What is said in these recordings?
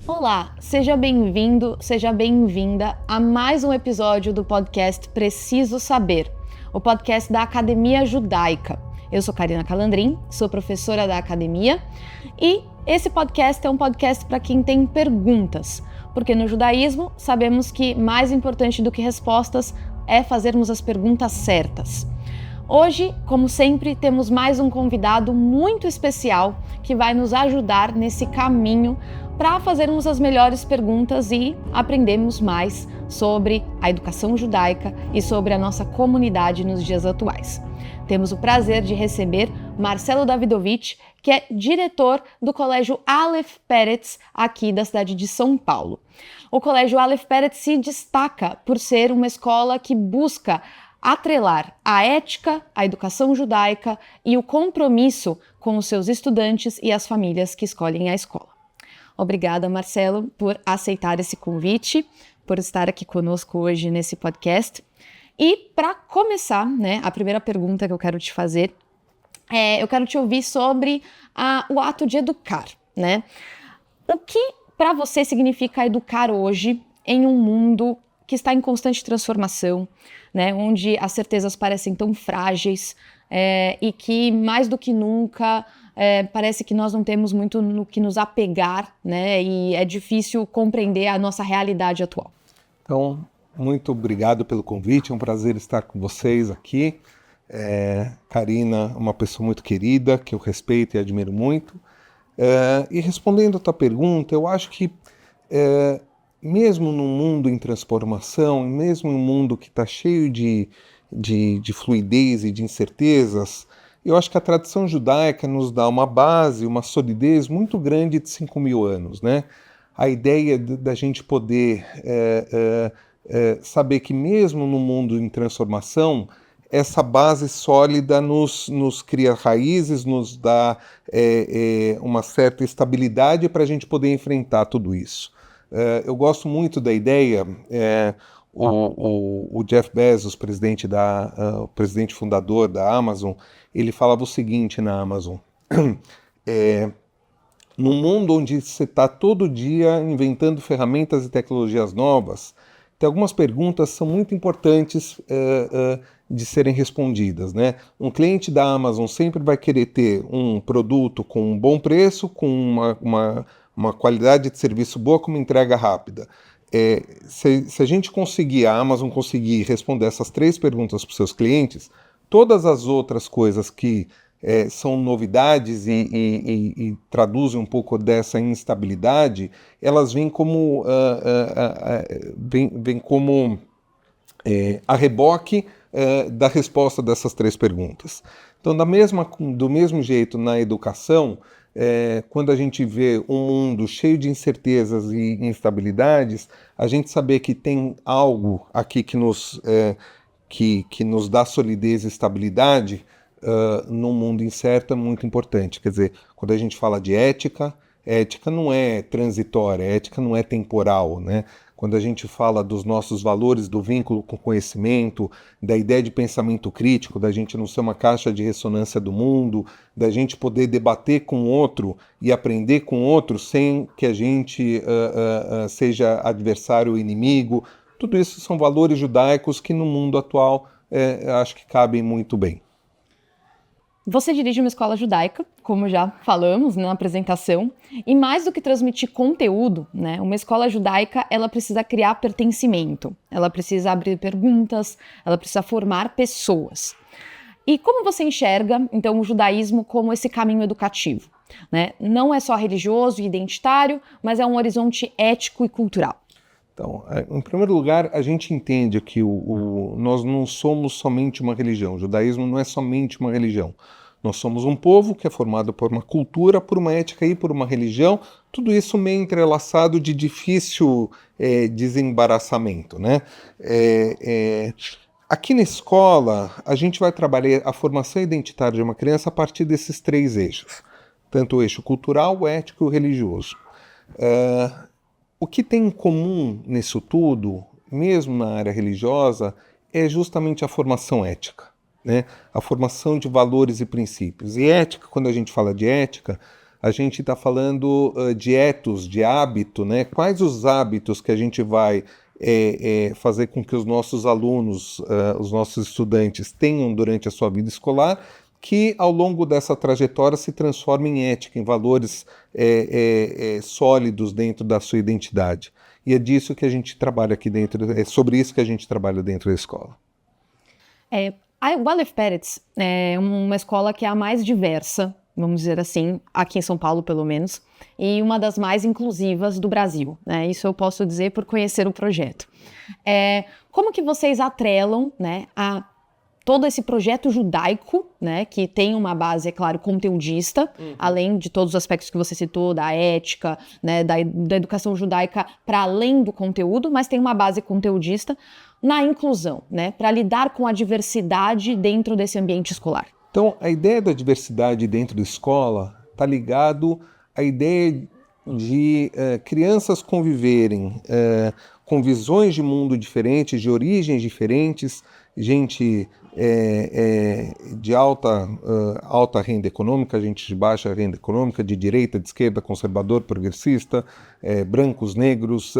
Olá, seja bem-vindo, seja bem-vinda a mais um episódio do podcast Preciso Saber, o podcast da Academia Judaica. Eu sou Karina Calandrin, sou professora da academia e esse podcast é um podcast para quem tem perguntas, porque no judaísmo sabemos que mais importante do que respostas é fazermos as perguntas certas. Hoje, como sempre, temos mais um convidado muito especial que vai nos ajudar nesse caminho para fazermos as melhores perguntas e aprendermos mais sobre a educação judaica e sobre a nossa comunidade nos dias atuais. Temos o prazer de receber Marcelo Davidovich, que é diretor do Colégio Aleph Peretz, aqui da cidade de São Paulo. O Colégio Aleph Peretz se destaca por ser uma escola que busca atrelar a ética, a educação judaica e o compromisso com os seus estudantes e as famílias que escolhem a escola. Obrigada, Marcelo, por aceitar esse convite, por estar aqui conosco hoje nesse podcast. E para começar, a primeira pergunta que eu quero te fazer, eu quero te ouvir sobre o ato de educar, O que para você significa educar hoje em um mundo que está em constante transformação, onde as certezas parecem tão frágeis e que, mais do que nunca, parece que nós não temos muito no que nos apegar, e é difícil compreender a nossa realidade atual. Então, muito obrigado pelo convite, é um prazer estar com vocês aqui. Karina é uma pessoa muito querida, que eu respeito e admiro muito. E respondendo a tua pergunta, eu acho que mesmo num mundo em transformação, mesmo num mundo que está cheio de fluidez e de incertezas, eu acho que a tradição judaica nos dá uma base, uma solidez muito grande de 5.000 anos, A ideia da gente poder saber que mesmo no mundo em transformação, essa base sólida nos cria raízes, nos dá uma certa estabilidade para a gente poder enfrentar tudo isso. Eu gosto muito da ideia, o Jeff Bezos, o presidente fundador da Amazon, ele falava o seguinte na Amazon: num mundo onde você está todo dia inventando ferramentas e tecnologias novas, tem algumas perguntas que são muito importantes de serem respondidas, Um cliente da Amazon sempre vai querer ter um produto com um bom preço, com uma qualidade de serviço boa, com uma entrega rápida. Se a gente conseguir, a Amazon conseguir responder essas 3 perguntas para os seus clientes, todas as outras coisas que são novidades e traduzem um pouco dessa instabilidade, elas vêm como, a reboque da resposta dessas 3 perguntas. Então, do mesmo jeito, na educação, quando a gente vê um mundo cheio de incertezas e instabilidades, a gente saber que tem algo aqui que nos dá solidez e estabilidade num mundo incerto é muito importante. Quer dizer, quando a gente fala de ética não é transitória, ética não é temporal, Quando a gente fala dos nossos valores, do vínculo com o conhecimento, da ideia de pensamento crítico, da gente não ser uma caixa de ressonância do mundo, da gente poder debater com o outro e aprender com o outro sem que a gente seja adversário ou inimigo, tudo isso são valores judaicos que no mundo atual acho que cabem muito bem. Você dirige uma escola judaica, como já falamos na apresentação, e mais do que transmitir conteúdo, uma escola judaica ela precisa criar pertencimento, ela precisa abrir perguntas, ela precisa formar pessoas. E como você enxerga, então, o judaísmo como esse caminho educativo? Não é só religioso e identitário, mas é um horizonte ético e cultural. Então, em primeiro lugar, a gente entende que nós não somos somente uma religião. O judaísmo não é somente uma religião. Nós somos um povo que é formado por uma cultura, por uma ética e por uma religião. Tudo isso meio entrelaçado de difícil desembaraçamento, Aqui na escola, a gente vai trabalhar a formação identitária de uma criança a partir desses 3 eixos. Tanto o eixo cultural, o ético e o religioso. O que tem em comum nisso tudo, mesmo na área religiosa, é justamente a formação ética, A formação de valores e princípios. E ética, quando a gente fala de ética, a gente está falando de ethos, de hábito, né? Quais os hábitos que a gente vai fazer com que os nossos alunos, os nossos estudantes tenham durante a sua vida escolar, que ao longo dessa trajetória se transformem em ética, em valores sólidos dentro da sua identidade. E é disso que a gente trabalha aqui dentro, é sobre isso que a gente trabalha dentro da escola. A Aleph Peretz é uma escola que é a mais diversa, vamos dizer assim, aqui em São Paulo pelo menos, e uma das mais inclusivas do Brasil, né? Isso eu posso dizer por conhecer o projeto. Como que vocês atrelam, né, a todo esse projeto judaico, né, que tem uma base, é claro, conteudista, além de todos os aspectos que você citou, da ética, né, da educação judaica para além do conteúdo, mas tem uma base conteudista na inclusão, né, para lidar com a diversidade dentro desse ambiente escolar? Então, a ideia da diversidade dentro da escola está ligado à ideia de crianças conviverem com visões de mundo diferentes, de origens diferentes, gente de alta renda econômica, gente de baixa renda econômica, de direita, de esquerda, conservador, progressista, brancos, negros,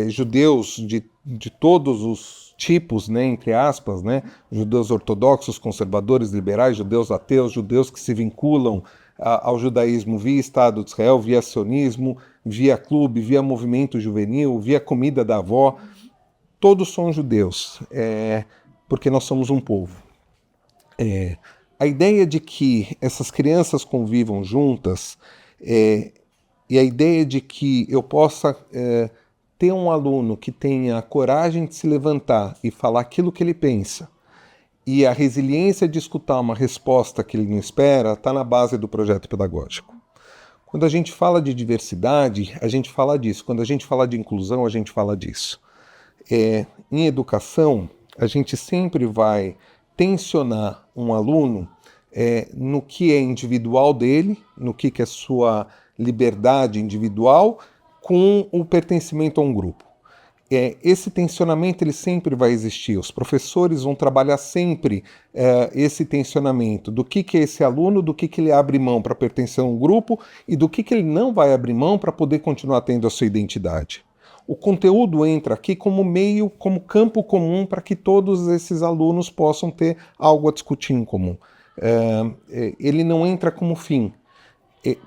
judeus de todos os tipos, né, entre aspas, né, judeus ortodoxos, conservadores, liberais, judeus ateus, judeus que se vinculam ao judaísmo via Estado de Israel, via sionismo, via clube, via movimento juvenil, via comida da avó. Todos são judeus, porque nós somos um povo. A ideia de que essas crianças convivam juntas e a ideia de que eu possa ter um aluno que tenha a coragem de se levantar e falar aquilo que ele pensa e a resiliência de escutar uma resposta que ele não espera está na base do projeto pedagógico. Quando a gente fala de diversidade, a gente fala disso. Quando a gente fala de inclusão, a gente fala disso. Em educação, a gente sempre vai tensionar um aluno no que é individual dele, no que é sua liberdade individual, com o pertencimento a um grupo. Esse tensionamento ele sempre vai existir. Os professores vão trabalhar sempre esse tensionamento do que é esse aluno, do que ele abre mão para pertencer a um grupo e do que ele não vai abrir mão para poder continuar tendo a sua identidade. O conteúdo entra aqui como meio, como campo comum para que todos esses alunos possam ter algo a discutir em comum. Ele não entra como fim.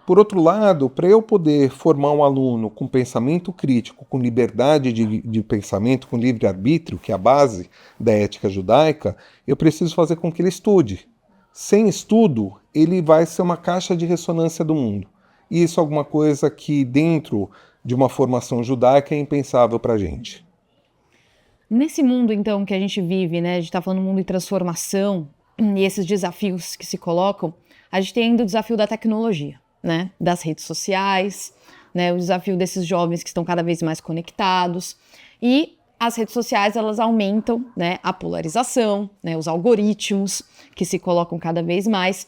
Por outro lado, para eu poder formar um aluno com pensamento crítico, com liberdade de pensamento, com livre-arbítrio, que é a base da ética judaica, eu preciso fazer com que ele estude. Sem estudo, ele vai ser uma caixa de ressonância do mundo. E isso é alguma coisa que dentro de uma formação judaica é impensável para a gente. Nesse mundo, então, que a gente vive, né, a gente está falando de um mundo em transformação e esses desafios que se colocam, a gente tem ainda o desafio da tecnologia, né, das redes sociais, né, o desafio desses jovens que estão cada vez mais conectados e as redes sociais elas aumentam, né, a polarização, né, os algoritmos que se colocam cada vez mais,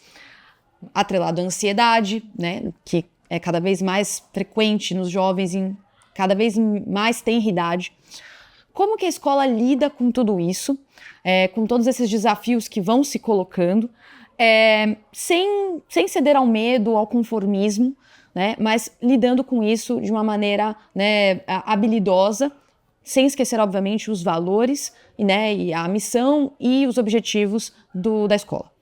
atrelado à ansiedade, né, que é cada vez mais frequente nos jovens em cada vez mais tenra idade. Como que a escola lida com tudo isso, com todos esses desafios que vão se colocando, sem ceder ao medo, ao conformismo, né, mas lidando com isso de uma maneira, né, habilidosa, sem esquecer, obviamente, os valores, né, e a missão e os objetivos da escola?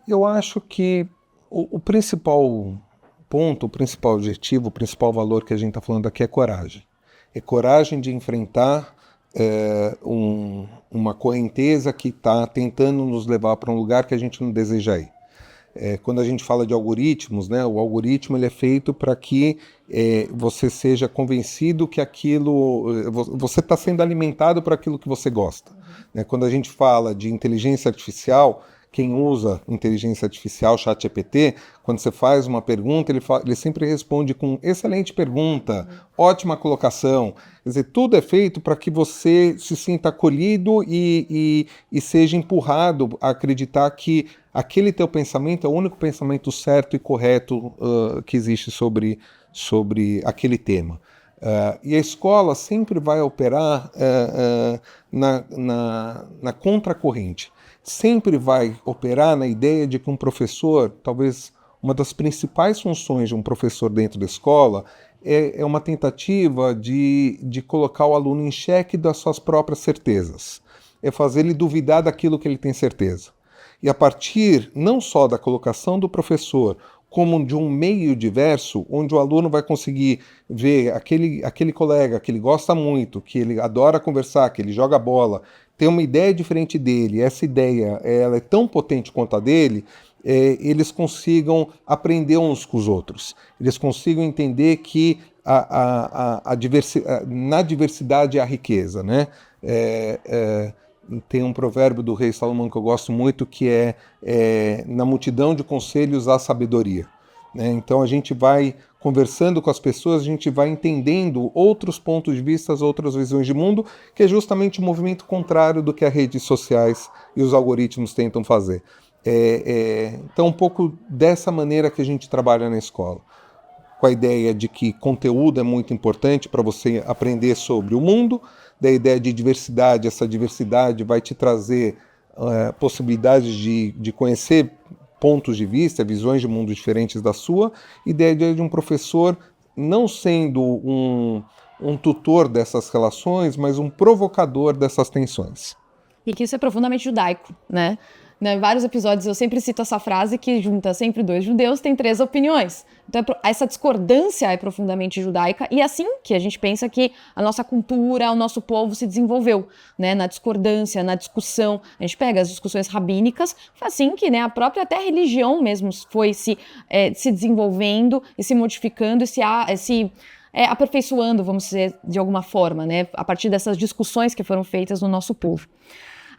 Eu acho que o principal ponto, o principal objetivo, o principal valor que a gente está falando aqui é coragem. É coragem de enfrentar uma correnteza que está tentando nos levar para um lugar que a gente não deseja ir. Quando a gente fala de algoritmos, né, o algoritmo ele é feito para que você seja convencido que aquilo... Você está sendo alimentado por aquilo que você gosta. Quando a gente fala de inteligência artificial, quem usa inteligência artificial, ChatGPT, quando você faz uma pergunta, ele sempre responde com excelente pergunta, ótima colocação. Quer dizer, tudo é feito para que você se sinta acolhido e seja empurrado a acreditar que aquele teu pensamento é o único pensamento certo e correto que existe sobre aquele tema. E a escola sempre vai operar na contracorrente. Sempre vai operar na ideia de que um professor, talvez uma das principais funções de um professor dentro da escola é uma tentativa de colocar o aluno em xeque das suas próprias certezas. É fazer ele duvidar daquilo que ele tem certeza. E a partir não só da colocação do professor, como de um meio diverso, onde o aluno vai conseguir ver aquele colega que ele gosta muito, que ele adora conversar, que ele joga bola, tem uma ideia diferente dele, essa ideia ela é tão potente quanto a dele, eles consigam aprender uns com os outros. Eles consigam entender que na diversidade há riqueza, né? Tem um provérbio do rei Salomão que eu gosto muito, que é na multidão de conselhos há sabedoria. Né? Então a gente vai conversando com as pessoas, a gente vai entendendo outros pontos de vista, outras visões de mundo, que é justamente o movimento contrário do que as redes sociais e os algoritmos tentam fazer. Então um pouco dessa maneira que a gente trabalha na escola, com a ideia de que conteúdo é muito importante para você aprender sobre o mundo, da ideia de diversidade, essa diversidade vai te trazer possibilidades de conhecer pontos de vista, visões de mundo diferentes da sua, e da ideia de um professor não sendo um tutor dessas relações, mas um provocador dessas tensões. E que isso é profundamente judaico, né? Em vários episódios eu sempre cito essa frase que junta sempre dois judeus, tem três opiniões. Então essa discordância é profundamente judaica e é assim que a gente pensa que a nossa cultura, o nosso povo se desenvolveu, né? Na discordância, na discussão. A gente pega as discussões rabínicas, foi assim que, né, a própria até religião mesmo foi se desenvolvendo e se modificando e se aperfeiçoando, vamos dizer, de alguma forma, né? A partir dessas discussões que foram feitas no nosso povo.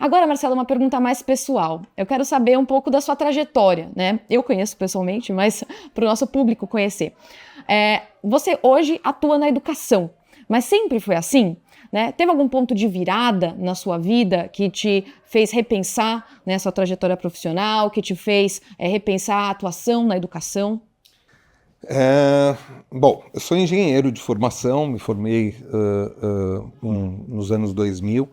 Agora, Marcela, uma pergunta mais pessoal. Eu quero saber um pouco da sua trajetória, né? Eu conheço pessoalmente, mas para o nosso público conhecer. Você hoje atua na educação, mas sempre foi assim? Né? Teve algum ponto de virada na sua vida que te fez repensar, né, sua trajetória profissional, que te fez repensar a atuação na educação? Bom, eu sou engenheiro de formação, me formei nos anos 2000,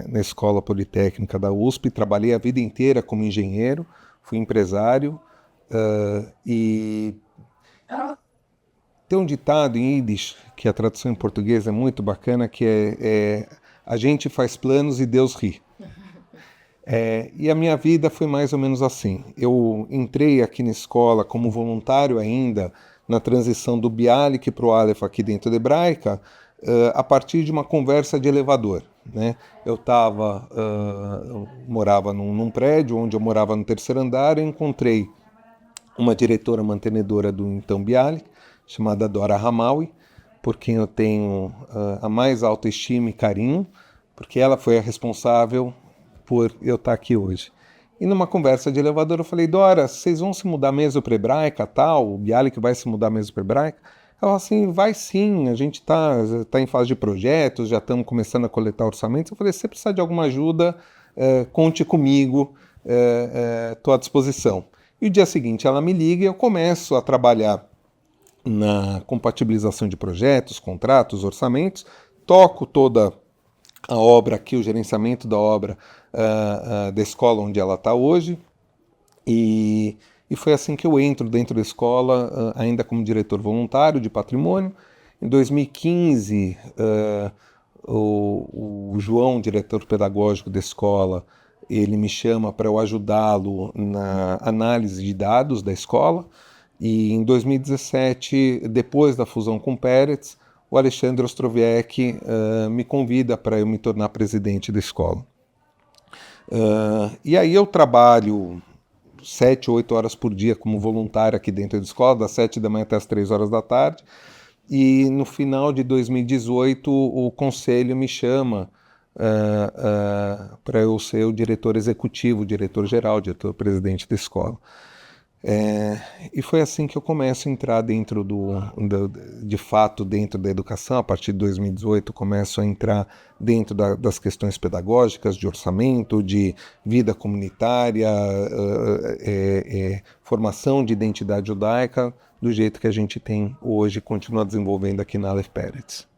na Escola Politécnica da USP, trabalhei a vida inteira como engenheiro, fui empresário e tem um ditado em Yiddish, que a tradução em português é muito bacana, que a gente faz planos e Deus ri. E a minha vida foi mais ou menos assim. Eu entrei aqui na escola como voluntário ainda, na transição do Bialik para o Aleph aqui dentro da Hebraica, a partir de uma conversa de elevador. Né? Eu morava num prédio, onde eu morava no terceiro andar, eu encontrei uma diretora mantenedora do então Bialik, chamada Dora Hamaui, por quem eu tenho a mais alta estima e carinho, porque ela foi a responsável por eu estar aqui hoje. E numa conversa de elevador eu falei: Dora, vocês vão se mudar mesmo para Hebraica, tal? O Bialik vai se mudar mesmo para Hebraica? Ela assim: vai sim, a gente tá em fase de projetos, já estamos começando a coletar orçamentos. Eu falei: se você precisar de alguma ajuda, conte comigo, estou à disposição. E o dia seguinte ela me liga e eu começo a trabalhar na compatibilização de projetos, contratos, orçamentos, toco toda a obra aqui, o gerenciamento da obra da escola onde ela está hoje, e foi assim que eu entro dentro da escola, ainda como diretor voluntário de patrimônio. Em 2015, o João, diretor pedagógico da escola, ele me chama para eu ajudá-lo na análise de dados da escola, e em 2017, depois da fusão com o Peretz, o Alexandre Ostroviec me convida para eu me tornar presidente da escola. E aí eu trabalho 7, 8 horas por dia como voluntário aqui dentro da escola, das 7 da manhã até as 3 horas da tarde, e no final de 2018 o conselho me chama para eu ser o diretor executivo, diretor-geral, diretor-presidente da escola. E foi assim que eu começo a entrar dentro de fato dentro da educação. A partir de 2018 começo a entrar dentro das questões pedagógicas, de orçamento, de vida comunitária, formação de identidade judaica, do jeito que a gente tem hoje, continua desenvolvendo aqui na Aleph Peretz.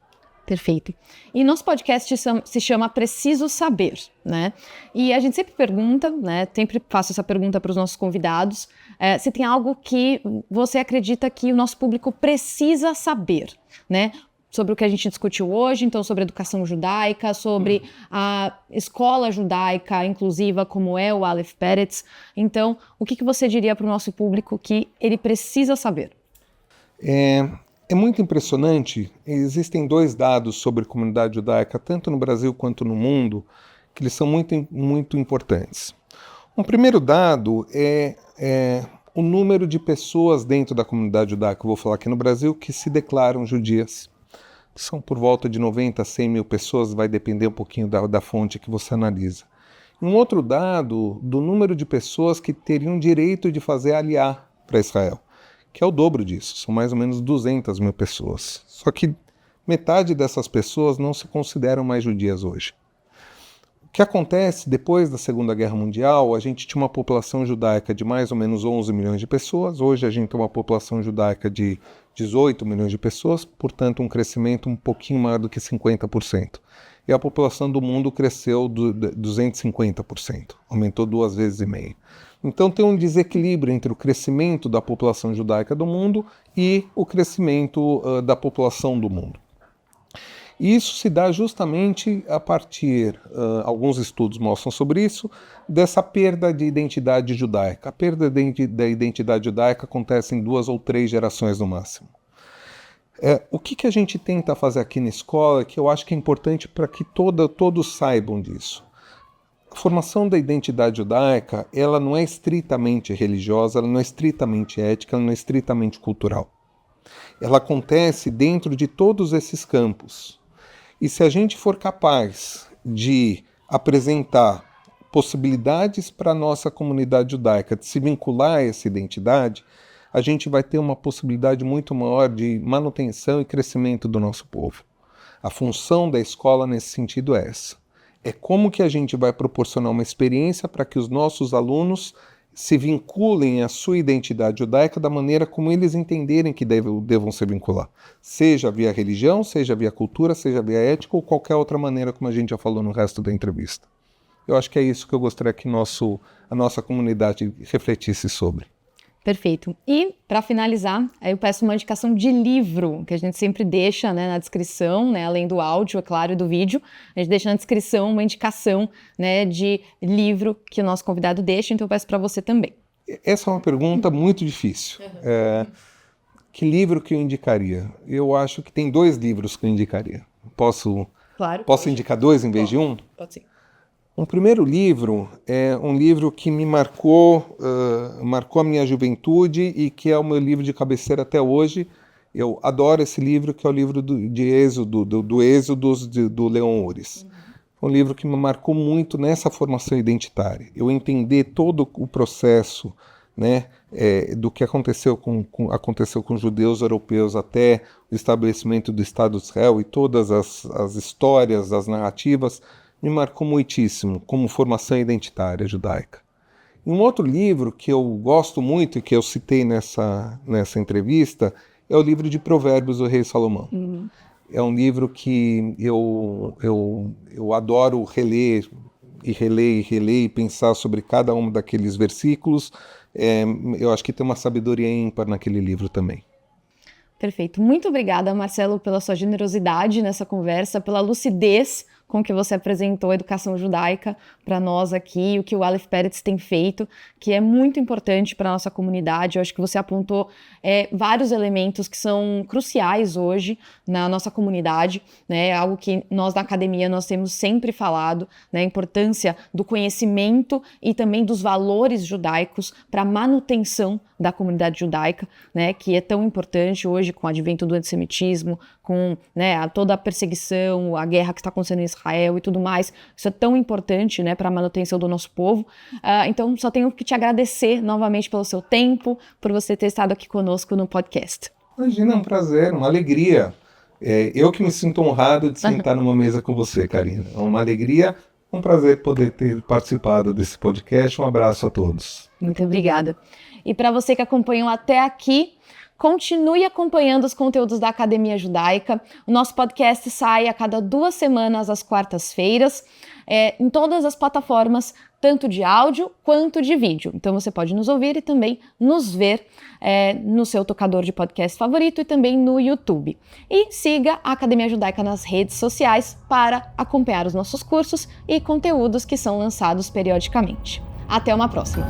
Perfeito. E nosso podcast se chama Preciso Saber, né? E a gente sempre pergunta, né? Sempre faço essa pergunta para os nossos convidados, se tem algo que você acredita que o nosso público precisa saber, né? Sobre o que a gente discutiu hoje, então sobre a educação judaica, sobre a escola judaica inclusiva, como é o Aleph Peretz. Então, o que você diria para o nosso público que ele precisa saber? É muito impressionante, existem 2 dados sobre a comunidade judaica, tanto no Brasil quanto no mundo, que eles são muito importantes. Um primeiro dado é o número de pessoas dentro da comunidade judaica, eu vou falar aqui no Brasil, que se declaram judias. São por volta de 90 a 100 mil pessoas, vai depender um pouquinho da fonte que você analisa. Um outro dado do número de pessoas que teriam direito de fazer aliá para Israel, que é o dobro disso, são mais ou menos 200 mil pessoas. Só que metade dessas pessoas não se consideram mais judias hoje. O que acontece, depois da Segunda Guerra Mundial, a gente tinha uma população judaica de mais ou menos 11 milhões de pessoas, hoje a gente tem uma população judaica de 18 milhões de pessoas, portanto um crescimento um pouquinho maior do que 50%. E a população do mundo cresceu 250%, aumentou 2,5 vezes. Então tem um desequilíbrio entre o crescimento da população judaica do mundo e o crescimento da população do mundo. E isso se dá justamente a partir, alguns estudos mostram sobre isso, dessa perda de identidade judaica. A perda da identidade judaica acontece em 2 ou 3 gerações no máximo. O que a gente tenta fazer aqui na escola, que eu acho que é importante para que todos saibam disso. A formação da identidade judaica, ela não é estritamente religiosa, ela não é estritamente ética, ela não é estritamente cultural. Ela acontece dentro de todos esses campos. E se a gente for capaz de apresentar possibilidades para a nossa comunidade judaica de se vincular a essa identidade, a gente vai ter uma possibilidade muito maior de manutenção e crescimento do nosso povo. A função da escola nesse sentido é essa. É como que a gente vai proporcionar uma experiência para que os nossos alunos se vinculem à sua identidade judaica da maneira como eles entenderem que devam se vincular. Seja via religião, seja via cultura, seja via ética ou qualquer outra maneira, como a gente já falou no resto da entrevista. Eu acho que é isso que eu gostaria que a nossa comunidade refletisse sobre. Perfeito. E, para finalizar, eu peço uma indicação de livro, que a gente sempre deixa, né, na descrição, né, além do áudio, é claro, e do vídeo. A gente deixa na descrição uma indicação, né, de livro que o nosso convidado deixa, então eu peço para você também. Essa é uma pergunta muito difícil. Que livro que eu indicaria? Eu acho que tem 2 livros que eu indicaria. Posso indicar 2 em vez de um? Pode sim. Um primeiro livro é um livro que me marcou a minha juventude e que é o meu livro de cabeceira até hoje. Eu adoro esse livro, que é o livro do Êxodos do Leon Uris. Um livro que me marcou muito nessa formação identitária. Eu entender todo o processo, né, do que aconteceu com os judeus europeus até o estabelecimento do Estado de Israel e todas as histórias, as narrativas, me marcou muitíssimo como formação identitária judaica. E um outro livro que eu gosto muito e que eu citei nessa entrevista é o livro de Provérbios do Rei Salomão. É um livro que eu adoro reler e pensar sobre cada um daqueles versículos. Eu acho que tem uma sabedoria ímpar naquele livro também. Perfeito. Muito obrigada, Marcelo, pela sua generosidade nessa conversa, pela lucidez com que você apresentou a educação judaica para nós aqui, o que o Aleph Peretz tem feito, que é muito importante para a nossa comunidade. Eu acho que você apontou vários elementos que são cruciais hoje na nossa comunidade, né? Algo que nós na academia nós temos sempre falado, né? A importância do conhecimento e também dos valores judaicos para a manutenção da comunidade judaica, né? Que é tão importante hoje com o advento do antissemitismo, com, né, toda a perseguição, a guerra que está acontecendo em Israel e tudo mais. Isso é tão importante, né, para a manutenção do nosso povo. Então, só tenho que te agradecer novamente pelo seu tempo, por você ter estado aqui conosco no podcast. Imagina, é um prazer, uma alegria. Eu que me sinto honrado de sentar numa mesa com você, Karina. É uma alegria, um prazer poder ter participado desse podcast. Um abraço a todos. Muito obrigada. E para você que acompanhou até aqui, Continue acompanhando os conteúdos da Academia Judaica. O nosso podcast sai a cada 2 semanas, às quartas-feiras, em todas as plataformas, tanto de áudio quanto de vídeo. Então você pode nos ouvir e também nos ver no seu tocador de podcast favorito e também no YouTube. E siga a Academia Judaica nas redes sociais para acompanhar os nossos cursos e conteúdos que são lançados periodicamente. Até uma próxima!